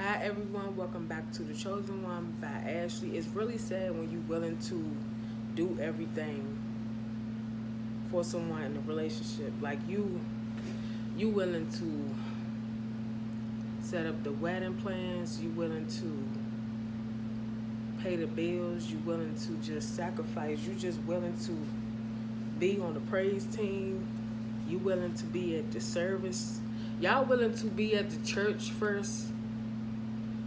Hi everyone, welcome back to The Chosen One by Ashley. It's really sad when you're willing to do everything for someone in a relationship. Like you willing to set up the wedding plans, you willing to pay the bills, you willing to just sacrifice, you just willing to be on the praise team, you willing to be at the service. Y'all willing to be at the church first.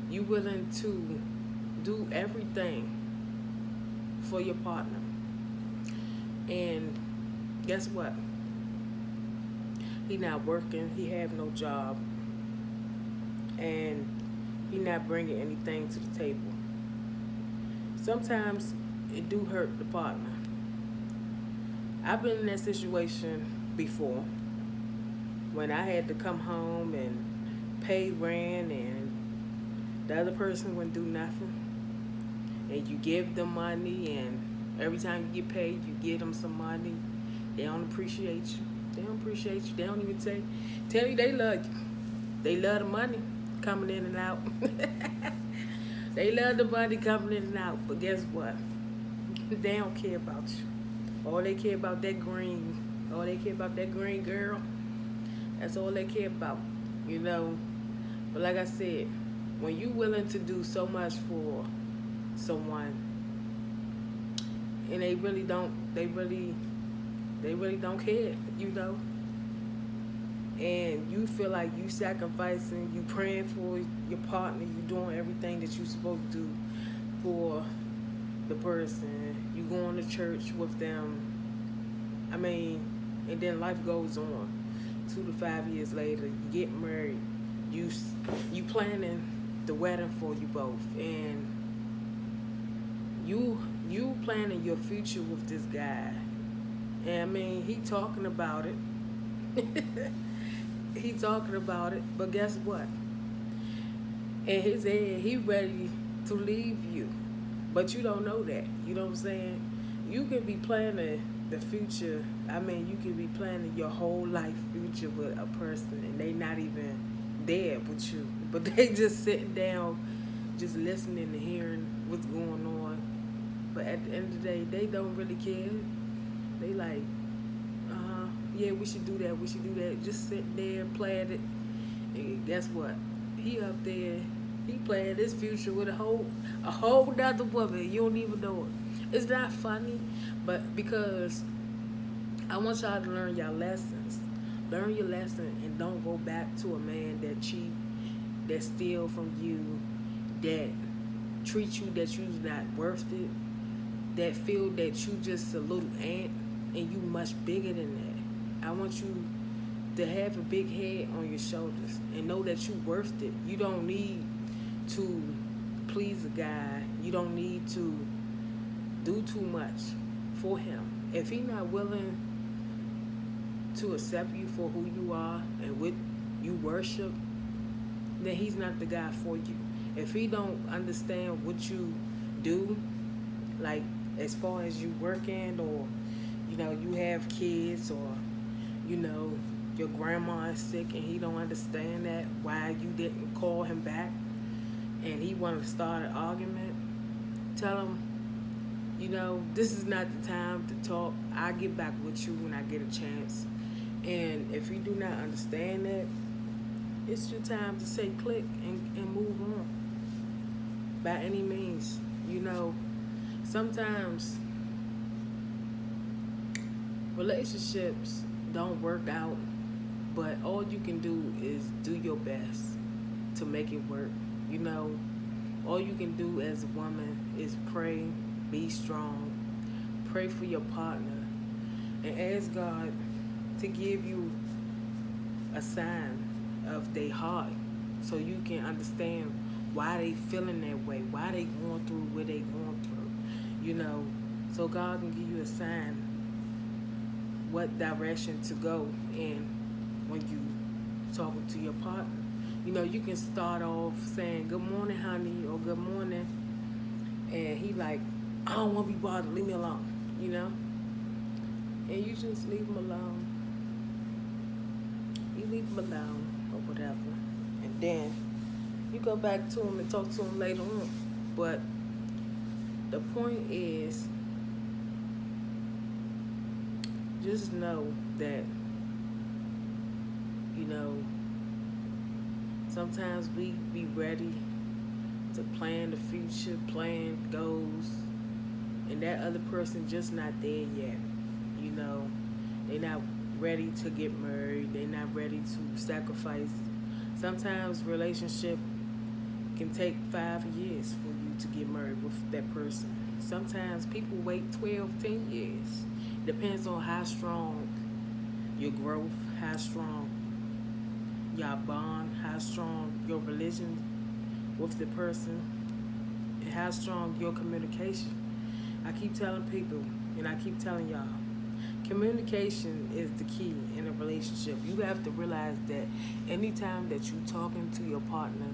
You willing to do everything for your partner. And guess what? He not working. He have no job. And he not bringing anything to the table. Sometimes it do hurt the partner. I've been in that situation before when I had to come home and pay rent and the other person wouldn't do nothing. And you give them money, and every time you get paid, you give them some money. They don't appreciate you. They don't appreciate you. They don't even tell you they love you. They love the money coming in and out. They love the money coming in and out. But guess what? They don't care about you. All they care about that green. All they care about that green girl. That's all they care about, you know. But like I said, when you willing to do so much for someone, and they really don't care, you know. And you feel like you sacrificing, you praying for your partner, you doing everything that you supposed to do for the person. You going to church with them. I mean, and then life goes on. 2 to 5 years later, you get married. You planning the wedding for you both, and you planning your future with this guy. And I mean, he talking about it. He talking about it, but guess what? In his head, he ready to leave you, but you don't know that. You know what I'm saying? You can be planning the future. I mean, you can be planning your whole life future with a person, and they not even there with you, but they just sitting down, just listening and hearing what's going on. But at the end of the day, they don't really care. They like, yeah, we should do that. We should do that. Just sit there, plan it. And guess what? He up there, he playing his future with a whole nother woman. You don't even know it. It's not funny, but because I want y'all to learn y'all lessons. Learn your lesson and don't go back to a man that cheat, that steal from you, that treat you that you's not worth it, that feel that you just a little ant and you much bigger than that. I want you to have a big head on your shoulders and know that you worth it. You don't need to please a guy. You don't need to do too much for him. If he not willing to accept you for who you are and what you worship, then he's not the guy for you. If he don't understand what you do, like as far as you working, or you have kids, or your grandma is sick and he don't understand that, why you didn't call him back, and he want to start an argument, tell him, this is not the time to talk. I'll get back with you when I get a chance. And if you do not understand that, it's your time to say click and move on. By any means, sometimes relationships don't work out, but all you can do is do your best to make it work. All you can do as a woman is pray, be strong, pray for your partner, and ask God to give you a sign of their heart so you can understand why they feeling that way, why they going through what they going through, so God can give you a sign what direction to go in when you talking to your partner. You can start off saying, good morning, honey, or good morning, and he like, I don't want to be bothered, leave me alone, and you just leave him alone. You leave him alone or whatever, and then You go back to him and talk to him later on. But the point is, just know that, you know, sometimes we be ready to plan the future, plan goals, and that other person just not there yet. You know, they not ready to get married. They not ready to sacrifice. Sometimes relationship can take 5 years for you to get married with that person. Sometimes people wait 12, 10 years. Depends on how strong your growth, how strong your bond, how strong your religion with the person, and how strong your communication. I keep telling people, and I keep telling y'all, communication is the key in a relationship. You have to realize that anytime that you're talking to your partner,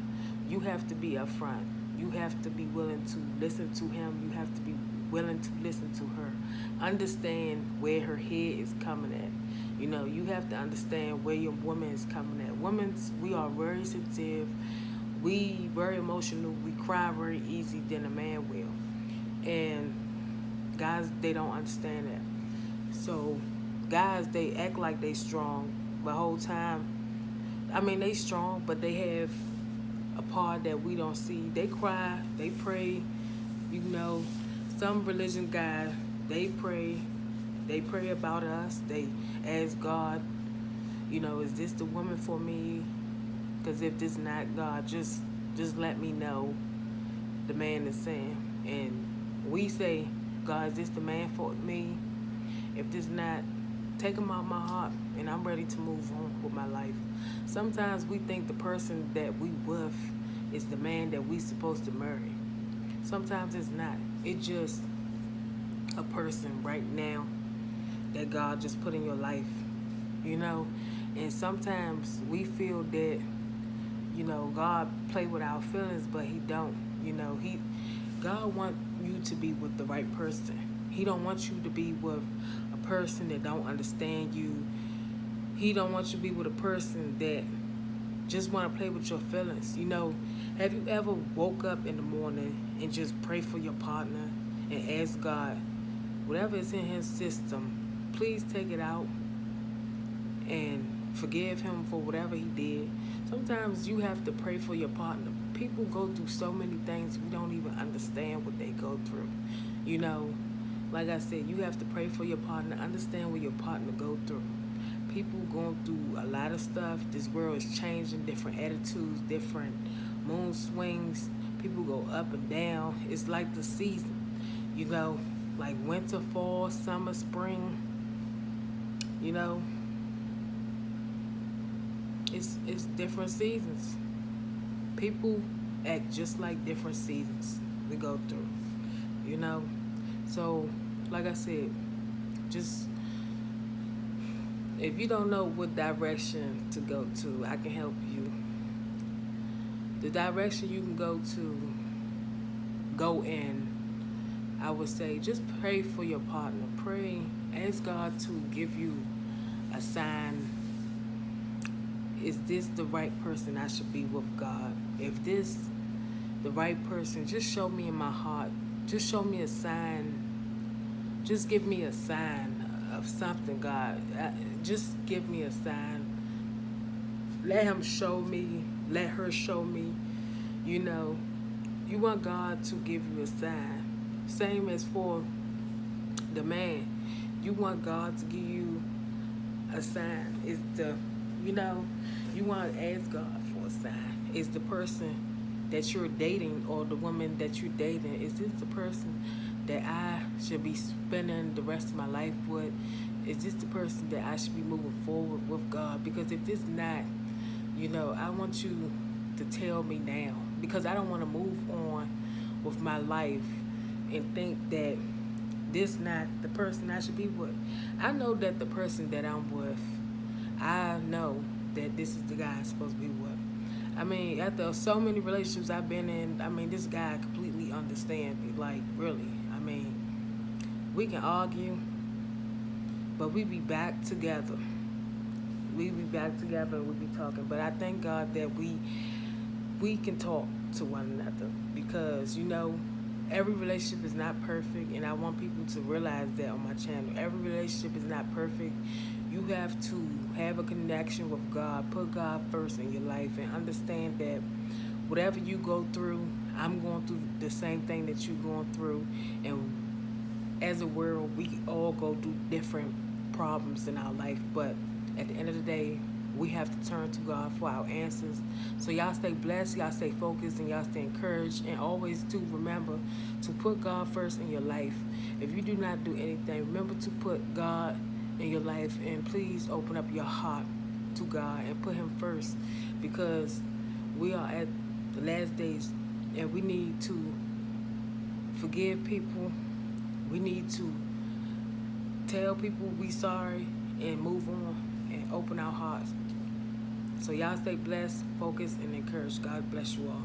you have to be upfront. You have to be willing to listen to him. You have to be willing to listen to her. Understand where her head is coming at. You know, you have to understand where your woman is coming at. Women, we are very sensitive. We very emotional. We cry very easy than a man will. And guys, they don't understand that. So guys, they act like they strong the whole time. I mean, they strong, but they have a part that we don't see. They cry, they pray. You know, some religion guys, they pray about us. They ask God, you know, is this the woman for me? Because if this not God, just let me know. The man is saying, and we say, God, is this the man for me? If this not, take him out my heart, and I'm ready to move on with my life. Sometimes we think the person that we with is the man that we supposed to marry. Sometimes it's not. It's just a person right now that God just put in your life, you know. And sometimes we feel that, you know, God play with our feelings, but he don't. You know, God want you to be with the right person. He don't want you to be with a person that don't understand you. He don't want you to be with a person that just want to play with your feelings. You know, have you ever woke up in the morning and just pray for your partner and ask God, whatever is in his system, please take it out and forgive him for whatever he did. Sometimes you have to pray for your partner. People go through so many things, we don't even understand what they go through. You know, like I said, you have to pray for your partner, understand what your partner go through. People going through a lot of stuff. This world is changing, different attitudes, different moon swings. People go up and down. It's like the season, you know, like winter, fall, summer, spring. You know, it's different seasons. People act just like different seasons we go through, you know. So, like I said, just if you don't know what direction to go to, I can help you. The direction you can go in, I would say just pray for your partner. Pray, ask God to give you a sign. Is this the right person I should be with, God? If this the right person, just show me in my heart. Just show me a sign. Just give me a sign of something, God. Just give me a sign. Let him show me. Let her show me. You know, you want God to give you a sign. Same as for the man. You want God to give you a sign. It's the, you know, you want to ask God for a sign. Is the person that you're dating or the woman that you're dating, is this the person that I should be spending the rest of my life with? Is this the person that I should be moving forward with, God? Because if this not, you know, I want you to tell me now, because I don't want to move on with my life and think that this not the person I should be with. I know that the person that I'm with, I know that this is the guy I'm supposed to be with. I mean, after so many relationships I've been in, I mean, this guy completely understands me. Like, really. I mean, we can argue, but we be back together. We be back together and we be talking. But I thank God that we we can talk to one another, because every relationship is not perfect, and I want people to realize that on my channel. Every relationship is not perfect. You have to have a connection with God. Put God first in your life and understand that whatever you go through, I'm going through the same thing that you're going through. And as a world, we all go through different problems in our life, but at the end of the day, we have to turn to God for our answers. So y'all stay blessed, y'all stay focused, and y'all stay encouraged. And always to remember to put God first in your life. If you do not do anything, remember to put God in your life, and please open up your heart to God and put Him first, because we are at the last days, and we need to forgive people. We need to tell people we sorry and move on and open our hearts. So y'all stay blessed, focused, and encouraged. God bless you all.